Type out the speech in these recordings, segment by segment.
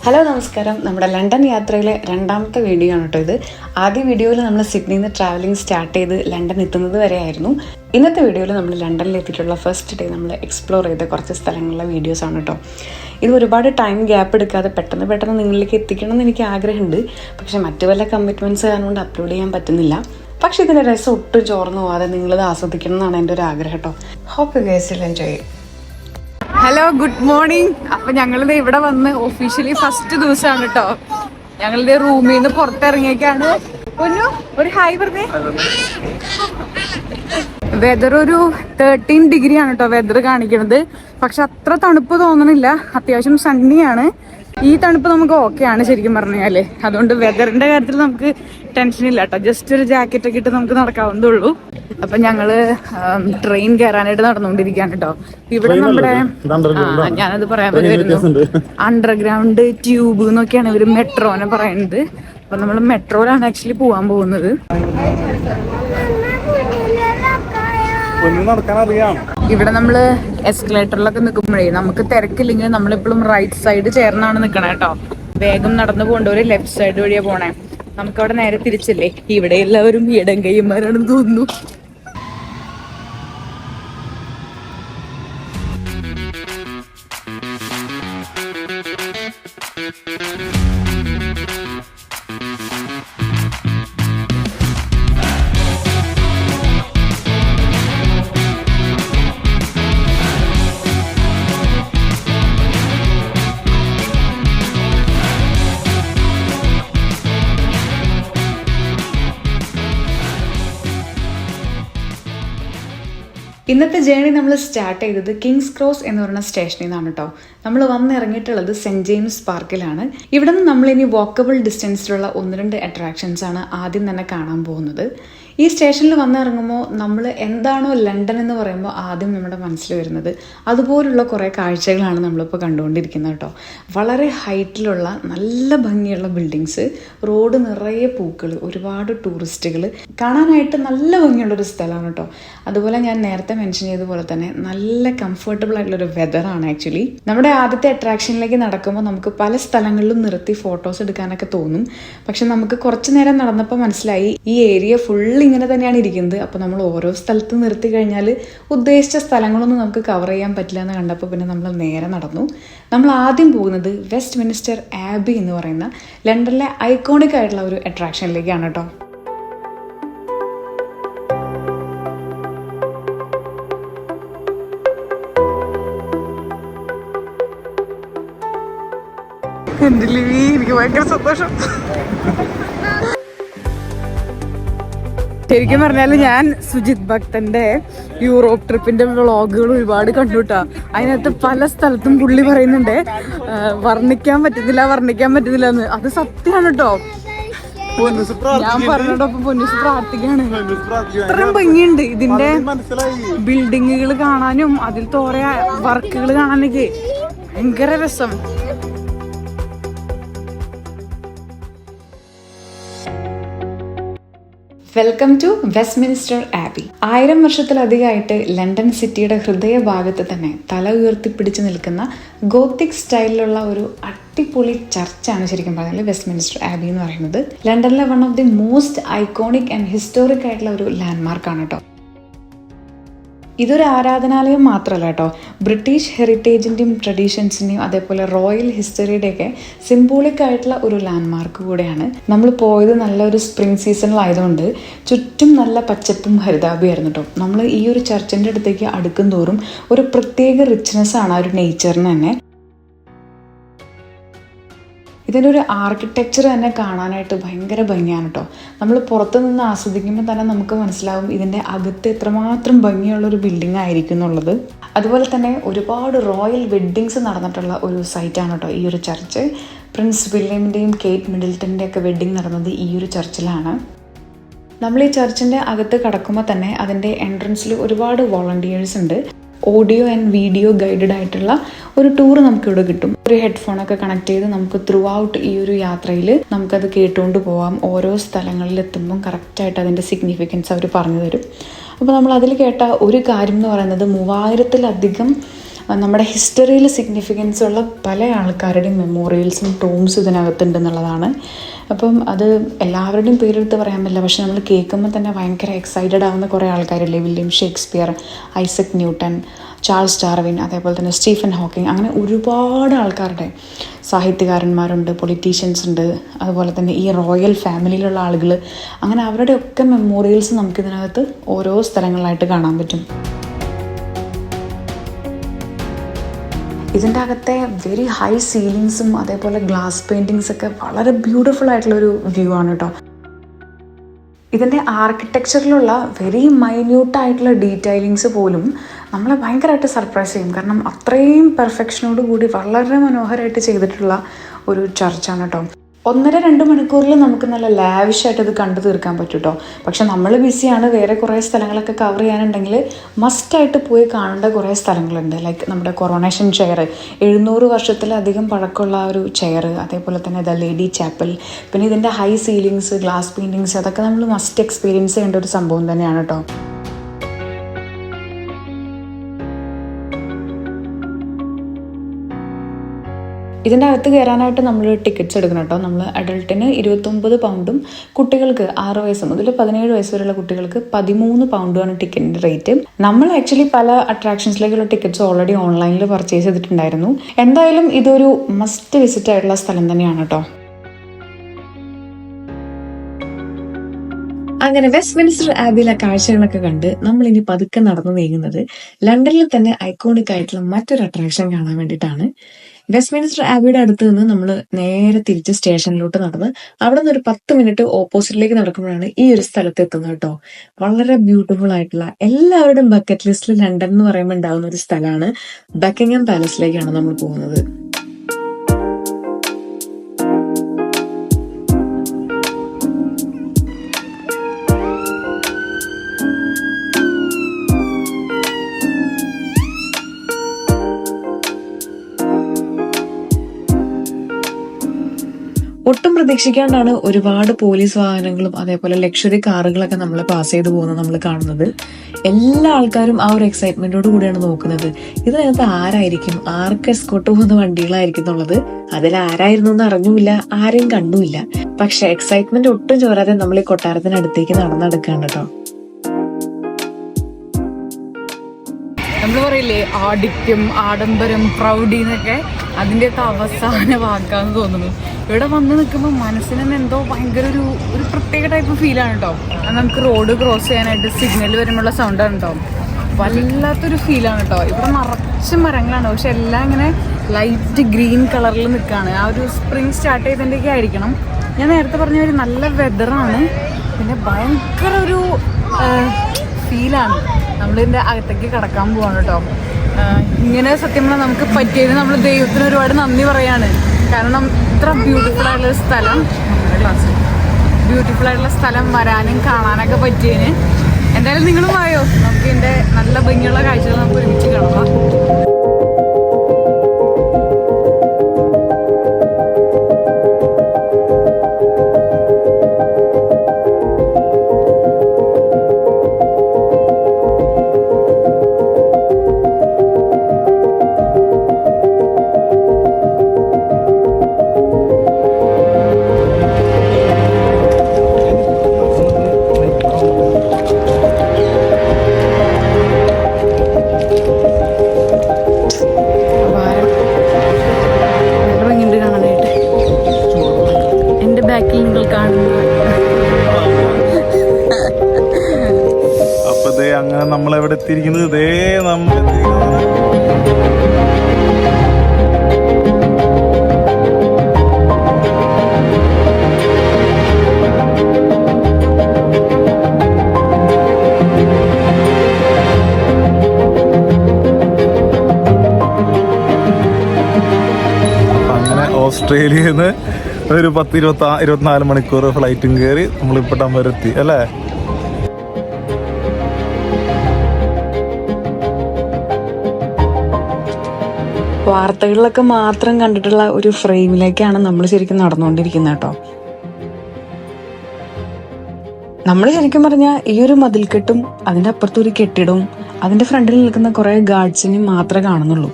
Hello നമസ്കാരം. നമ്മുടെ London യാത്രയിലെ രണ്ടാമത്തെ വീഡിയോ ആണ് കേട്ടോ ഇത്. ആദ്യ വീഡിയോയിൽ നമ്മൾ സിഡ്നിയിൽ നിന്ന് ട്രാവലിംഗ് സ്റ്റാർട്ട് ചെയ്ത് ലണ്ടൻ എത്തുന്നത് വരെ ആയിരുന്നു. ഇന്നത്തെ വീഡിയോയിൽ നമ്മൾ ലണ്ടനിൽ എത്തിയിട്ടുള്ള ഫസ്റ്റ് ഡേ നമ്മൾ എക്സ്പ്ലോർ ചെയ്ത കുറച്ച് സ്ഥലങ്ങളിലെ വീഡിയോസ് ആണ് കേട്ടോ. ഇത് ഒരുപാട് ടൈം ഗ്യാപ്പ് എടുക്കാതെ പെട്ടെന്ന് നിങ്ങളിലേക്ക് എത്തിക്കണം എന്ന് എനിക്ക് ആഗ്രഹമുണ്ട്. പക്ഷേ മറ്റു വല്ല കമ്മിറ്റ്മെൻറ്റ്സ് കാരണം അപ്ലോഡ് ചെയ്യാൻ പറ്റുന്നില്ല. പക്ഷേ ഇതിൻ്റെ രസം ഒട്ടും ചോർന്നു പോകാതെ നിങ്ങളിത് ആസ്വദിക്കണം എന്നാണ് എൻ്റെ ഒരു ആഗ്രഹം കേട്ടോ. Hope you guys will enjoy. Hello, good morning. അപ്പൊ ഞങ്ങളിത് ഇവിടെ വന്ന് ഒഫീഷ്യലി ഫസ്റ്റ് ദിവസമാണ് കേട്ടോ. ഞങ്ങളുടെ റൂമിൽ നിന്ന് പുറത്തിറങ്ങിയേക്കാണ്. ഒരു ഹായ് പറഞ്ഞേ. വെതർ ഒരു 13 ഡിഗ്രി ആണ് കേട്ടോ വെതർ കാണിക്കുന്നത്. പക്ഷെ അത്ര തണുപ്പ് തോന്നണില്ല. അത്യാവശ്യം സണ്ണിയാണ്. ഈ തണുപ്പ് നമുക്ക് ഓക്കെ ആണ് ശരിക്കും പറഞ്ഞാല്. അതുകൊണ്ട് വെതറിന്റെ കാര്യത്തിൽ നമുക്ക് ടെൻഷൻ ഇല്ല കേട്ടോ. ജസ്റ്റ് ഒരു ജാക്കറ്റ് ഒക്കെ ഇട്ട് നമുക്ക് നടക്കാവുന്നതേ ഉള്ളൂ. അപ്പൊ ഞങ്ങള് ട്രെയിൻ കയറാനായിട്ട് നടന്നുകൊണ്ടിരിക്കുകയാണ് കേട്ടോ. ഇവിടെ നമ്മുടെ ഞാനത് പറയാൻ വരുന്നു, അണ്ടർഗ്രൗണ്ട് ട്യൂബ് എന്നൊക്കെയാണ് ഇവര് മെട്രോനെ പറയുന്നത്. അപ്പൊ നമ്മൾ മെട്രോയിലാണ് ആക്ച്വലി പോവാൻ പോകുന്നത്. ഇവിടെ നമ്മള് എസ്കലേറ്ററിലൊക്കെ നിൽക്കുമ്പോഴേ നമുക്ക് തിരക്കില്ലെങ്കിൽ നമ്മളെപ്പോഴും റൈറ്റ് സൈഡ് ചേർന്നാണ് നിൽക്കണേ കേട്ടോ. വേഗം നടന്നു പോകേണ്ടവര് ലെഫ്റ്റ് സൈഡ് വഴിയാ പോണേ. നമുക്കവിടെ നേരെ തിരിച്ചല്ലേ. ഇവിടെ എല്ലാവരും ഇടം കൈമാരാണെന്ന് തോന്നുന്നു. ഇന്നത്തെ ജേണി നമ്മൾ സ്റ്റാർട്ട് ചെയ്തത് കിങ്സ് ക്രോസ് എന്ന് പറയുന്ന സ്റ്റേഷനിൽ നിന്നാണ് കേട്ടോ. നമ്മൾ വന്നിറങ്ങിയിട്ടുള്ളത് സെൻറ്റ് ജെയിംസ് പാർക്കിലാണ്. ഇവിടെ നിന്ന് നമ്മളിനി വാക്കബിൾ ഡിസ്റ്റൻസിലുള്ള 1-2 അട്രാക്ഷൻസ് ആണ് ആദ്യം തന്നെ കാണാൻ പോകുന്നത്. ഈ സ്റ്റേഷനിൽ വന്നിറങ്ങുമ്പോൾ നമ്മൾ എന്താണോ ലണ്ടൻ എന്ന് പറയുമ്പോൾ ആദ്യം നമ്മുടെ മനസ്സിൽ വരുന്നത് അതുപോലുള്ള കുറേ കാഴ്ചകളാണ് നമ്മളിപ്പോൾ കണ്ടുകൊണ്ടിരിക്കുന്നത് കേട്ടോ. വളരെ ഹൈറ്റിലുള്ള നല്ല ഭംഗിയുള്ള ബിൽഡിങ്സ്, റോഡ് നിറയെ പൂക്കൾ, ഒരുപാട് ടൂറിസ്റ്റുകൾ, കാണാനായിട്ട് നല്ല ഭംഗിയുള്ളൊരു സ്ഥലമാണ് കേട്ടോ. അതുപോലെ ഞാൻ നേരത്തെ മെൻഷൻ ചെയ്തതുപോലെ തന്നെ നല്ല കംഫർട്ടബിൾ ആയിട്ടുള്ളൊരു വെതറാണ് ആക്ച്വലി. നമ്മുടെ ആദ്യത്തെ അട്രാക്ഷനിലേക്ക് നടക്കുമ്പോൾ നമുക്ക് പല സ്ഥലങ്ങളിലും നിർത്തി ഫോട്ടോസ് എടുക്കാനൊക്കെ തോന്നും. പക്ഷെ നമുക്ക് കുറച്ചു നേരം നടന്നപ്പോൾ മനസ്സിലായി ഈ ഏരിയ ഫുൾ ഇങ്ങനെ തന്നെയാണ് ഇരിക്കുന്നത്. അപ്പോൾ നമ്മൾ ഓരോ സ്ഥലത്ത് നിർത്തി കഴിഞ്ഞാൽ ഉദ്ദേശിച്ച സ്ഥലങ്ങളൊന്നും നമുക്ക് കവർ ചെയ്യാൻ പറ്റില്ല എന്ന് കണ്ടപ്പോൾ പിന്നെ നമ്മൾ നേരെ നടന്നു. നമ്മൾ ആദ്യം പോകുന്നത് വെസ്റ്റ് മിനിസ്റ്റർ ആബി എന്ന് പറയുന്ന ലണ്ടനിലെ ഐക്കോണിക് ആയിട്ടുള്ള ഒരു അട്രാക്ഷനിലേക്കാണ് കേട്ടോ. എനിക്ക് ഭയങ്കര സന്തോഷം. ശരിക്കും പറഞ്ഞാൽ ഞാൻ സുജിത് ഭക്തന്റെ യൂറോപ്പ് ട്രിപ്പിന്റെ വ്ളോഗുകൾ ഒരുപാട് കണ്ടുട്ടാ. അതിനകത്ത് പല സ്ഥലത്തും പുള്ളി പറയുന്നുണ്ട് വർണ്ണിക്കാൻ പറ്റുന്നില്ല എന്ന്. അത് സത്യമാണ് കേട്ടോ. ഞാൻ പറഞ്ഞോടൊപ്പം പൊന്നൂസ് പ്രാർത്ഥിക്കാണ്. ഇത്രയും ഭംഗിയുണ്ട് ഇതിന്റെ ബിൽഡിങ്ങുകൾ കാണാനും അതിൽ തോറെ വർക്കുകൾ കാണാനൊക്കെ ഭയങ്കര രസം. Welcome to Westminster Abbey. 1000 വർഷത്തിലധികമായിട്ട് ലണ്ടൻ സിറ്റിയുടെ ഹൃദയഭാഗത്ത് തന്നെ തല ഉയർത്തിപ്പിടിച്ച് നിൽക്കുന്ന ഗോത്തിക് സ്റ്റൈലിലുള്ള ഒരു അടിപൊളി ചർച്ചാണ് ശരിക്കും പറഞ്ഞാൽ വെസ്റ്റ് മിനിസ്റ്റർ ആബി എന്ന് പറയുന്നത്. ലണ്ടനിലെ one of the most iconic and historic ആയിട്ടുള്ള ഒരു ലാൻഡ്മാർക്കാണ് കേട്ടോ. ഇതൊരു ആരാധനാലയം മാത്രമല്ല കേട്ടോ. ബ്രിട്ടീഷ് ഹെറിറ്റേജിൻ്റെയും ട്രഡീഷൻസിൻ്റെയും അതേപോലെ റോയൽ ഹിസ്റ്ററിയുടെയൊക്കെ സിംബോളിക് ആയിട്ടുള്ള ഒരു ലാൻഡ്മാർക്ക് കൂടെയാണ്. നമ്മൾ പോയത് നല്ലൊരു സ്പ്രിംഗ് സീസണിലായതുകൊണ്ട് ചുറ്റും നല്ല പച്ചപ്പും ഹരിതാഭയായിരുന്നു കേട്ടോ. നമ്മൾ ഈ ഒരു ചർച്ചിൻ്റെ അടുത്തേക്ക് അടുക്കും തോറും ഒരു പ്രത്യേക റിച്ച്നെസ്സാണ് ആ ഒരു നേച്ചറിന് തന്നെ. ഇതിൻ്റെ ഒരു ആർക്കിടെക്ചർ തന്നെ കാണാനായിട്ട് ഭയങ്കര ഭംഗിയാണ് കേട്ടോ. നമ്മൾ പുറത്ത് നിന്ന് ആസ്വദിക്കുമ്പോൾ തന്നെ നമുക്ക് മനസ്സിലാവും ഇതിൻ്റെ അകത്ത് എത്രമാത്രം ഭംഗിയുള്ളൊരു ബിൽഡിംഗ് ആയിരിക്കും എന്നുള്ളത്. അതുപോലെ തന്നെ ഒരുപാട് റോയൽ വെഡ്ഡിങ്സ് നടന്നിട്ടുള്ള ഒരു സൈറ്റാണ് കേട്ടോ ഈ ഒരു ചർച്ച്. പ്രിൻസ് വില്യമിൻ്റെയും കേറ്റ് മിഡിൽട്ടൻ്റെയൊക്കെ വെഡ്ഡിങ് നടന്നത് ഈ ഒരു ചർച്ചിലാണ്. നമ്മൾ ഈ ചർച്ചിൻ്റെ അകത്ത് കടക്കുമ്പോൾ തന്നെ അതിൻ്റെ എൻട്രൻസിൽ ഒരുപാട് വോളണ്ടിയേഴ്സ് ഉണ്ട്. ഓഡിയോ ആൻഡ് വീഡിയോ ഗൈഡഡ് ആയിട്ടുള്ള ഒരു ടൂർ നമുക്കിവിടെ കിട്ടും. ഒരു ഹെഡ്ഫോണൊക്കെ കണക്ട് ചെയ്ത് നമുക്ക് ത്രൂ ഔട്ട് ഈ ഒരു യാത്രയിൽ നമുക്കത് കേട്ടുകൊണ്ട് പോകാം. ഓരോ സ്ഥലങ്ങളിൽ എത്തുമ്പം കറക്റ്റായിട്ട് അതിൻ്റെ സിഗ്നിഫിക്കൻസ് അവർ പറഞ്ഞു തരും. അപ്പോൾ നമ്മൾ അതിൽ കേട്ട ഒരു കാര്യം എന്ന് പറയുന്നത് 3000-ലധികം നമ്മുടെ ഹിസ്റ്ററിയിൽ സിഗ്നിഫിക്കൻസ് ഉള്ള പല ആൾക്കാരുടെയും മെമ്മോറിയൽസും ടോംസും ഇതിനകത്തുണ്ടെന്നുള്ളതാണ്. അപ്പം അത് എല്ലാവരുടെയും പേരെടുത്ത് പറയാൻ പറ്റില്ല, പക്ഷെ നമ്മൾ കേൾക്കുമ്പോൾ തന്നെ ഭയങ്കര എക്സൈറ്റഡ് ആവുന്ന കുറേ ആൾക്കാരില്ലേ. William Shakespeare, Isaac Newton, Charles Darwin, അതേപോലെ തന്നെ സ്റ്റീഫൻ ഹോക്കിംഗ്, അങ്ങനെ ഒരുപാട് ആൾക്കാരുടെ സാഹിത്യകാരന്മാരുണ്ട്, പൊളിറ്റീഷ്യൻസ് ഉണ്ട്, അതുപോലെ തന്നെ ഈ റോയൽ ഫാമിലിയിലുള്ള ആളുകൾ, അങ്ങനെ അവരുടെയൊക്കെ മെമ്മോറിയൽസ് നമുക്കിതിനകത്ത് ഓരോ സ്ഥലങ്ങളിലായിട്ട് കാണാൻ പറ്റും. ഇതിൻ്റെ അകത്തെ വെരി ഹൈ സീലിങ്സും അതേപോലെ ഗ്ലാസ് പെയിൻറ്റിങ്സൊക്കെ വളരെ ബ്യൂട്ടിഫുൾ ആയിട്ടുള്ളൊരു വ്യൂ ആണ് കേട്ടോ. ഇതിൻ്റെ ആർക്കിടെക്ചറിലുള്ള വെരി മൈന്യൂട്ടായിട്ടുള്ള ഡീറ്റെയിലിങ്സ് പോലും നമ്മളെ ഭയങ്കരമായിട്ട് സർപ്രൈസ് ചെയ്യും. കാരണം അത്രയും പെർഫെക്ഷനോട് കൂടി വളരെ മനോഹരമായിട്ട് ചെയ്തിട്ടുള്ള ഒരു ചർച്ചാണ് കേട്ടോ. 1.5-2 മണിക്കൂറിൽ നമുക്ക് നല്ല ലാവിഷായിട്ട് ഇത് കണ്ടു തീർക്കാൻ പറ്റും കേട്ടോ. പക്ഷെ നമ്മൾ ബിസിയാണ്, വേറെ കുറേ സ്ഥലങ്ങളൊക്കെ കവർ ചെയ്യാനുണ്ടെങ്കിൽ മസ്റ്റായിട്ട് പോയി കാണേണ്ട കുറേ സ്ഥലങ്ങളുണ്ട്. ലൈക്ക് നമ്മുടെ കൊറോണേഷൻ ചെയർ, 700 വർഷത്തിലധികം പഴക്കമുള്ള ഒരു ചെയർ, അതേപോലെ തന്നെ ദ ലേഡി ചാപ്പൽ, പിന്നെ ഇതിൻ്റെ ഹൈ സീലിങ്സ്, ഗ്ലാസ് പെയിൻറ്റിങ്സ്, അതൊക്കെ നമ്മൾ മസ്റ്റ് എക്സ്പീരിയൻസ് ചെയ്യേണ്ട ഒരു സംഭവം തന്നെയാണ് കേട്ടോ. ഇതിൻ്റെ അകത്ത് കയറാനായിട്ട് നമ്മൾ ടിക്കറ്റ്സ് എടുക്കണം കേട്ടോ. നമ്മൾ അഡൾട്ടിന് 29 പൗണ്ടും കുട്ടികൾക്ക് 6 വയസ്സ് മുതൽ 17 വയസ്സ് വരെയുള്ള കുട്ടികൾക്ക് 13 പൗണ്ടുമാണ് ടിക്കറ്റിൻ്റെ റേറ്റ്. നമ്മൾ ആക്ച്വലി പല അട്രാക്ഷൻസിലേക്കുള്ള ടിക്കറ്റ്സ് ഓൾറെഡി ഓൺലൈനിൽ പർച്ചേസ് ചെയ്തിട്ടുണ്ടായിരുന്നു. എന്തായാലും ഇതൊരു മസ്റ്റ് വിസിറ്റ് ആയിട്ടുള്ള സ്ഥലം തന്നെയാണ് കേട്ടോ. അങ്ങനെ വെസ്റ്റ്മിൻസ്റ്റർ ആബിയിലെ കാഴ്ചകളൊക്കെ കണ്ട് നമ്മൾ ഇനി പതുക്കെ നടന്നു നീങ്ങുന്നത് ലണ്ടനിൽ തന്നെ ഐക്കോണിക് ആയിട്ടുള്ള മറ്റൊരു അട്രാക്ഷൻ കാണാൻ വേണ്ടിയിട്ടാണ്. വെസ്റ്റ്മിൻസ്റ്റർ ആബിയുടെ അടുത്ത് നിന്ന് നമ്മൾ നേരെ തിരിച്ച് സ്റ്റേഷനിലോട്ട് നടന്ന് അവിടെ നിന്ന് ഒരു 10 മിനിറ്റ് ഓപ്പോസിറ്റിലേക്ക് നടക്കുമ്പോഴാണ് ഈ ഒരു സ്ഥലത്ത് എത്തുന്നത് കേട്ടോ. വളരെ ബ്യൂട്ടിഫുൾ ആയിട്ടുള്ള, എല്ലാവരുടെയും ബക്കറ്റ് ലിസ്റ്റിൽ ലണ്ടൻ എന്ന് പറയുമ്പോൾ ഉണ്ടാകുന്ന ഒരു സ്ഥലമാണ്. ബക്കിംഗ്ഹാം പാലസിലേക്കാണ് നമ്മൾ പോകുന്നത്. ഒട്ടും പ്രതീക്ഷിക്കാണ്ടാണ് ഒരുപാട് പോലീസ് വാഹനങ്ങളും അതേപോലെ ലക്ഷറി കാറുകളൊക്കെ നമ്മളെ പാസ് ചെയ്ത് പോകുന്നത് നമ്മൾ കാണുന്നത്. എല്ലാ ആൾക്കാരും ആ ഒരു എക്സൈറ്റ്മെന്റോട് കൂടിയാണ് നോക്കുന്നത്. ഇതിനകത്ത് ആരായിരിക്കും, ആർക്ക് എസ്കോർട്ട് പോകുന്ന വണ്ടികളായിരിക്കും എന്നുള്ളത്. അതിൽ ആരായിരുന്നു എന്ന് അറിഞ്ഞുമില്ല, ആരെയും കണ്ടുമില്ല. പക്ഷെ എക്സൈറ്റ്മെന്റ് ഒട്ടും ചോരാതെ നമ്മൾ ഈ കൊട്ടാരത്തിനടുത്തേക്ക് നടന്നെടുക്കാണ് കേട്ടോ. നമ്മൾ പറയില്ലേ ആഡിക്യം, ആഡംബരം, പ്രൗഢി എന്നൊക്കെ, അതിൻ്റെയൊക്കെ അവസാന വാക്കാന്ന് തോന്നുന്നു. ഇവിടെ വന്ന് നിൽക്കുമ്പോൾ മനസ്സിന് തന്നെ എന്തോ ഭയങ്കര ഒരു പ്രത്യേക ടൈപ്പ് ഫീലാണ് കേട്ടോ. നമുക്ക് റോഡ് ക്രോസ് ചെയ്യാനായിട്ട് സിഗ്നൽ വരുമ്പോഴുള്ള സൗണ്ടാണ് കേട്ടോ. വല്ലാത്തൊരു ഫീലാണ് കേട്ടോ. ഇവിടെ നിറച്ച് മരങ്ങളാണ്, പക്ഷെ എല്ലാം ഇങ്ങനെ ലൈറ്റ് ഗ്രീൻ കളറിൽ നിൽക്കുകയാണ്. ആ ഒരു സ്പ്രിങ് സ്റ്റാർട്ട് ചെയ്തതിൻ്റെയൊക്കെ ആയിരിക്കണം. ഞാൻ നേരത്തെ പറഞ്ഞ ഒരു നല്ല വെതറാണ്, പിന്നെ ഭയങ്കര ഒരു ഫീലാണ്. നമ്മളിതിൻ്റെ അകത്തേക്ക് കടക്കാൻ പോവാണ് കേട്ടോ. ഇങ്ങനെ സത്യം പറഞ്ഞാൽ നമുക്ക് പറ്റിയത് നമ്മൾ ദൈവത്തിന് ഒരുപാട് നന്ദി പറയാണ്. കാരണം ഇത്ര ബ്യൂട്ടിഫുൾ ആയിട്ടുള്ള സ്ഥലം, വരാനും കാണാനൊക്കെ പറ്റിയതിന്. എന്തായാലും നിങ്ങളും വായോ, നമുക്ക് ഇതിൻ്റെ നല്ല ഭംഗിയുള്ള കാഴ്ചകൾ നമുക്ക് ഒരുമിച്ച് കാണാം. അങ്ങനെ നമ്മളെവിടെ എത്തിയിരിക്കുന്നത്, ഇതേ നമ്മൾ അങ്ങനെ ഓസ്ട്രേലിയയിൽ നിന്ന് ഒരു 10-24 മണിക്കൂർ ഫ്ലൈറ്റും കയറി നമ്മളിപ്പോൾ വരെ എത്തി അല്ലേ. വാർത്തകളിലൊക്കെ മാത്രം കണ്ടിട്ടുള്ള ഒരു ഫ്രെയിമിലേക്കാണ് നമ്മൾ ശരിക്കും നടന്നുകൊണ്ടിരിക്കുന്നത് കേട്ടോ. നമ്മൾ ശരിക്കും പറഞ്ഞാൽ ഈ ഒരു മതിൽക്കെട്ടും അതിന്റെ അപ്പുറത്തൊരു കെട്ടിടവും അതിന്റെ ഫ്രണ്ടിൽ നിൽക്കുന്ന കുറെ ഗാർഡ്സിനും മാത്രമേ കാണുന്നുള്ളൂ.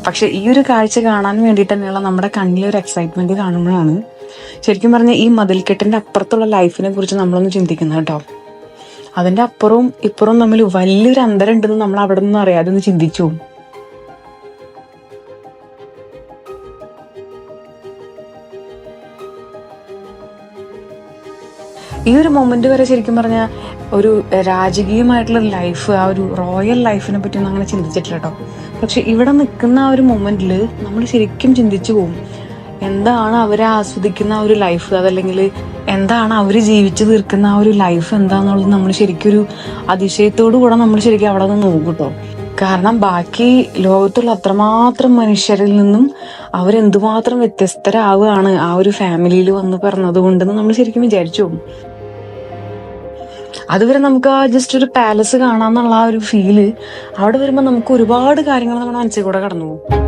പക്ഷെ ഈ ഒരു കാഴ്ച കാണാൻ വേണ്ടിയിട്ട് തന്നെയുള്ള നമ്മുടെ കണ്ണിലൊരു എക്സൈറ്റ്മെന്റ് കാണുമ്പോഴാണ് ശരിക്കും പറഞ്ഞാൽ ഈ മതിൽക്കെട്ടിന്റെ അപ്പുറത്തുള്ള ലൈഫിനെ കുറിച്ച് നമ്മളൊന്ന് ചിന്തിക്കുന്നത് കേട്ടോ. അതിന്റെ അപ്പുറവും ഇപ്പുറവും തമ്മിൽ വലിയൊരു അന്തരം ഉണ്ടെന്ന് നമ്മൾ അവിടെ നിന്നും അറിയാതെ ഒന്ന് ചിന്തിച്ചു. ഈ ഒരു മൊമെന്റ് വരെ ശരിക്കും പറഞ്ഞാൽ ഒരു രാജകീയമായിട്ടുള്ള ലൈഫ്, ആ ഒരു റോയൽ ലൈഫിനെ പറ്റി ഒന്നും അങ്ങനെ ചിന്തിച്ചിട്ടില്ല കേട്ടോ. പക്ഷെ ഇവിടെ നിൽക്കുന്ന ആ ഒരു മൊമെന്റിൽ നമ്മൾ ശരിക്കും ചിന്തിച്ചു പോകും, എന്താണ് അവരെ ആസ്വദിക്കുന്ന ആ ഒരു ലൈഫ്, അതല്ലെങ്കിൽ എന്താണ് അവർ ജീവിച്ചു തീർക്കുന്ന ആ ഒരു ലൈഫ് എന്താന്നുള്ളത് നമ്മൾ ശരിക്കും ഒരു അതിശയത്തോടു കൂടെ നമ്മൾ ശരിക്കും അവിടെ നിന്ന് നോക്കും കേട്ടോ. കാരണം ബാക്കി ലോകത്തുള്ള അത്രമാത്രം മനുഷ്യരിൽ നിന്നും അവരെന്തുമാത്രം വ്യത്യസ്തരാവുകയാണ് ആ ഒരു ഫാമിലിയിൽ വന്ന് പറഞ്ഞത് കൊണ്ടെന്ന് നമ്മൾ ശരിക്കും വിചാരിച്ചു പോകും. അതുവരെ നമുക്ക് ആ ജസ്റ്റ് ഒരു പാലസ് കാണാന്നുള്ള ആ ഒരു ഫീല് അവിടെ വരുമ്പോൾ നമുക്ക് ഒരുപാട് കാര്യങ്ങൾ നമ്മുടെ മനസ്സിൽ കൂടെ കടന്നു പോകും.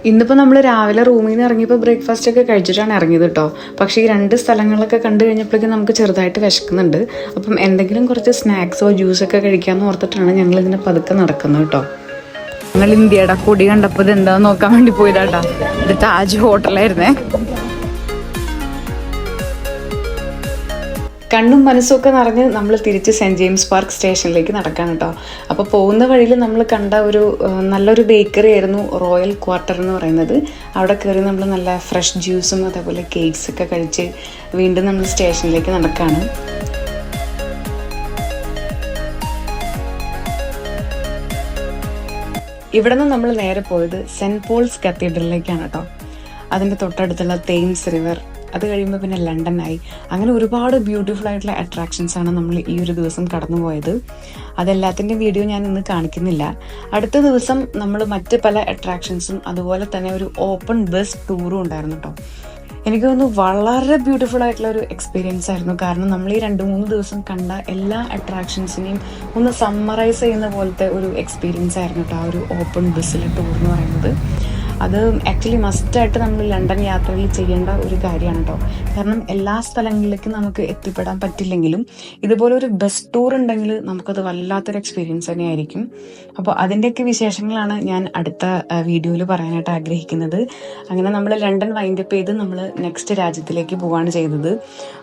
ഇന്നിപ്പോൾ നമ്മൾ രാവിലെ റൂമിൽ നിന്ന് ഇറങ്ങിയപ്പോൾ ബ്രേക്ക്ഫാസ്റ്റ് ഒക്കെ കഴിച്ചിട്ടാണ് ഇറങ്ങിയത് കേട്ടോ. പക്ഷേ ഈ 2 സ്ഥലങ്ങളൊക്കെ കണ്ടു കഴിഞ്ഞപ്പോഴേക്കും നമുക്ക് ചെറുതായിട്ട് വിശക്കുന്നുണ്ട്. അപ്പം എന്തെങ്കിലും കുറച്ച് സ്നാക്സോ ജ്യൂസൊക്കെ കഴിക്കാമെന്ന് ഓർത്തിട്ടാണ് ഞങ്ങൾ ഇതിനെ പതുക്കെ നടക്കുന്നത് കേട്ടോ. ഞങ്ങൾ ഇന്ത്യയുടെ കൊടി കണ്ടപ്പോൾ ഇത് എന്താണെന്ന് നോക്കാൻ വേണ്ടി പോയതാട്ടാ. ഇത് താജ് ഹോട്ടലായിരുന്നേ. കണ്ണും മനസ്സുമൊക്കെ നിറഞ്ഞ് നമ്മൾ തിരിച്ച് സെൻറ്റ് ജെയിംസ് പാർക്ക് സ്റ്റേഷനിലേക്ക് നടക്കാൻ കേട്ടോ. അപ്പോൾ പോകുന്ന വഴിയിൽ നമ്മൾ കണ്ട ഒരു നല്ലൊരു ബേക്കറി ആയിരുന്നു റോയൽ ക്വാർട്ടർ എന്ന് പറയുന്നത്. അവിടെ കയറി നമ്മൾ നല്ല ഫ്രഷ് ജ്യൂസും അതേപോലെ കേക്ക്സൊക്കെ കഴിച്ച് വീണ്ടും നമ്മൾ സ്റ്റേഷനിലേക്ക് നടക്കുകയാണ്. ഇവിടെ നിന്ന് നമ്മൾ നേരെ പോയത് സെൻറ്റ് പോൾസ് കത്തീഡ്രലിലേക്കാണ് കേട്ടോ. അതിൻ്റെ തൊട്ടടുത്തുള്ള തേംസ് റിവർ, അത് കഴിയുമ്പോൾ പിന്നെ ലണ്ടനായി. അങ്ങനെ ഒരുപാട് ബ്യൂട്ടിഫുൾ ആയിട്ടുള്ള അട്രാക്ഷൻസാണ് നമ്മൾ ഈ ഒരു ദിവസം കടന്നു പോയത്. അതെല്ലാത്തിൻ്റെ വീഡിയോ ഞാൻ ഇന്ന് കാണിക്കുന്നില്ല. അടുത്ത ദിവസം നമ്മൾ മറ്റ് പല അട്രാക്ഷൻസും അതുപോലെ തന്നെ ഒരു ഓപ്പൺ ബസ് ടൂറും ഉണ്ടായിരുന്നു കേട്ടോ. എനിക്ക് തോന്നുന്നു വളരെ ബ്യൂട്ടിഫുൾ ആയിട്ടുള്ള ഒരു എക്സ്പീരിയൻസ് ആയിരുന്നു. കാരണം നമ്മൾ ഈ 2-3 ദിവസം കണ്ട എല്ലാ അട്രാക്ഷൻസിനെയും ഒന്ന് സമ്മറൈസ് ചെയ്യുന്ന പോലത്തെ ഒരു എക്സ്പീരിയൻസ് ആയിരുന്നു കേട്ടോ ആ ഒരു ഓപ്പൺ ബസ്സിലെ ടൂർ എന്ന് പറയുന്നത്. അത് ആക്ച്വലി മസ്റ്റായിട്ട് നമ്മൾ ലണ്ടൻ യാത്രയിൽ ചെയ്യേണ്ട ഒരു കാര്യമാണ് കേട്ടോ. കാരണം എല്ലാ സ്ഥലങ്ങളിലേക്കും നമുക്ക് എത്തിപ്പെടാൻ പറ്റില്ലെങ്കിലും ഇതുപോലെ ഒരു ബസ് ടൂർ ഉണ്ടെങ്കിൽ നമുക്കത് വല്ലാത്തൊരു എക്സ്പീരിയൻസ് തന്നെയായിരിക്കും. അപ്പോൾ അതിൻ്റെയൊക്കെ വിശേഷങ്ങളാണ് ഞാൻ അടുത്ത വീഡിയോയിൽ പറയാനായിട്ട് ആഗ്രഹിക്കുന്നത്. അങ്ങനെ നമ്മൾ ലണ്ടൻ വൈൻഡപ്പ് ചെയ്ത് നമ്മൾ നെക്സ്റ്റ് രാജ്യത്തിലേക്ക് പോവുകയാണ് ചെയ്തത്.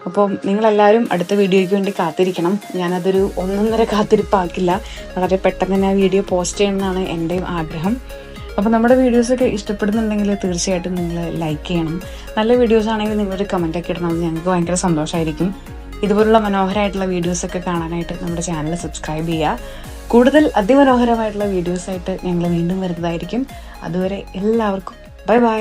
അപ്പോൾ നിങ്ങളെല്ലാവരും അടുത്ത വീഡിയോയ്ക്ക് വേണ്ടി കാത്തിരിക്കണം. ഞാനതൊരു 1.5 കാത്തിരിപ്പാക്കില്ല, വളരെ പെട്ടെന്ന് തന്നെ ആ വീഡിയോ പോസ്റ്റ് ചെയ്യണമെന്നാണ് എൻ്റെയും ആഗ്രഹം. അപ്പോൾ നമ്മുടെ വീഡിയോസൊക്കെ ഇഷ്ടപ്പെടുന്നുണ്ടെങ്കിൽ തീർച്ചയായിട്ടും നിങ്ങൾ ലൈക്ക് ചെയ്യണം. നല്ല വീഡിയോസ് ആണെങ്കിൽ നിങ്ങളൊരു കമൻറ്റൊക്കെ ഇടണം, അത് ഞങ്ങൾക്ക് ഭയങ്കര സന്തോഷമായിരിക്കും. ഇതുപോലുള്ള മനോഹരമായിട്ടുള്ള വീഡിയോസൊക്കെ കാണാനായിട്ട് നമ്മുടെ ചാനൽ സബ്സ്ക്രൈബ് ചെയ്യുക. കൂടുതൽ അതിമനോഹരമായിട്ടുള്ള വീഡിയോസായിട്ട് ഞങ്ങൾ വീണ്ടും വരുന്നതായിരിക്കും. അതുവരെ എല്ലാവർക്കും ബൈ ബൈ.